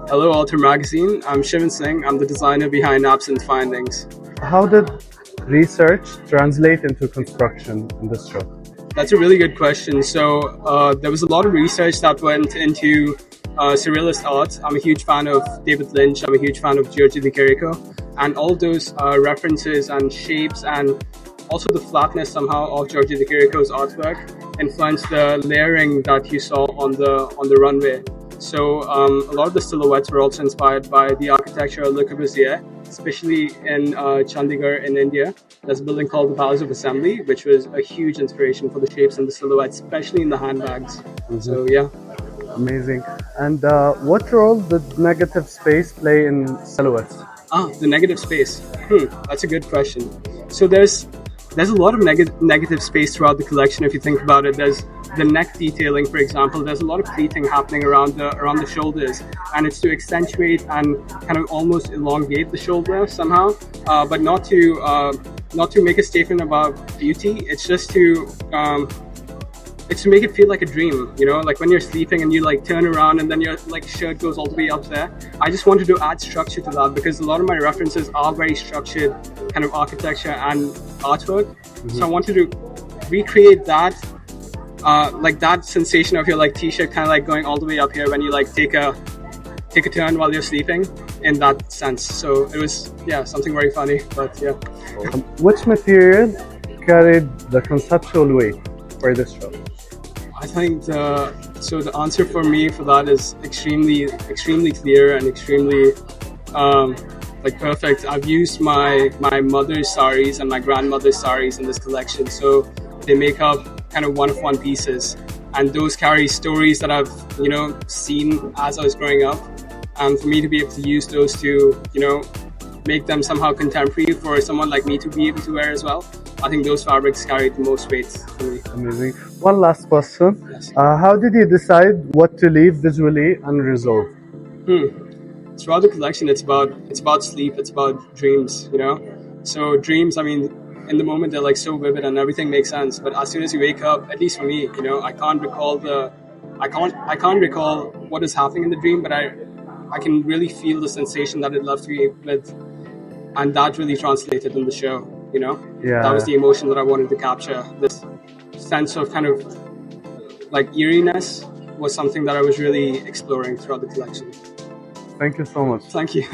Hello, Alter Magazine. I'm Shivin Singh. I'm the designer behind Absent Findings. How did research translate into construction in this show? That's a really good question. So there was a lot of research that went into surrealist art. I'm a huge fan of David Lynch. I'm a huge fan of Giorgio de Chirico. And all those references and shapes and also the flatness somehow of Giorgio de Chirico's artwork influenced the layering that you saw on the runway. So a lot of the silhouettes were also inspired by the architecture of Le Corbusier, especially in Chandigarh in India. There's a building called the Palace of Assembly, which was a huge inspiration for the shapes and the silhouettes, especially in the handbags. Mm-hmm. So yeah. Amazing. And what role did negative space play in silhouettes? The negative space. That's a good question. So there's a lot of negative space throughout the collection if you think about it. There's the neck detailing, for example. There's a lot of pleating happening around the shoulders, and it's to accentuate and kind of almost elongate the shoulder somehow, but not to make a statement about beauty. It's just to make it feel like a dream, you know, like when you're sleeping and you like turn around and then your like shirt goes all the way up there. I just wanted to add structure to that because a lot of my references are very structured kind of architecture and artwork. Mm-hmm. So I wanted to recreate that, like that sensation of your like t-shirt kind of like going all the way up here when you like take a turn while you're sleeping, in that sense. So it was something very funny, but yeah. Which material carried the conceptual weight for this show? I think the answer for me for that is extremely clear and extremely like perfect. I've used my mother's saris and my grandmother's saris in this collection, so they make up kind of one-of-one pieces, and those carry stories that I've seen as I was growing up, and for me to be able to use those to make them somehow contemporary for someone like me to be able to wear as well. I think those fabrics carry the most weight for me. Amazing. One last question. Yes. How did you decide what to leave visually unresolved? Throughout the collection, it's about sleep, it's about dreams, So dreams, I mean, in the moment they're like so vivid and everything makes sense. But as soon as you wake up, at least for me, I can't recall what is happening in the dream, but I can really feel the sensation that it left me with, and that really translated in the show. That was the emotion that I wanted to capture. This sense of kind of like eeriness was something that I was really exploring throughout the collection. Thank you so much. Thank you.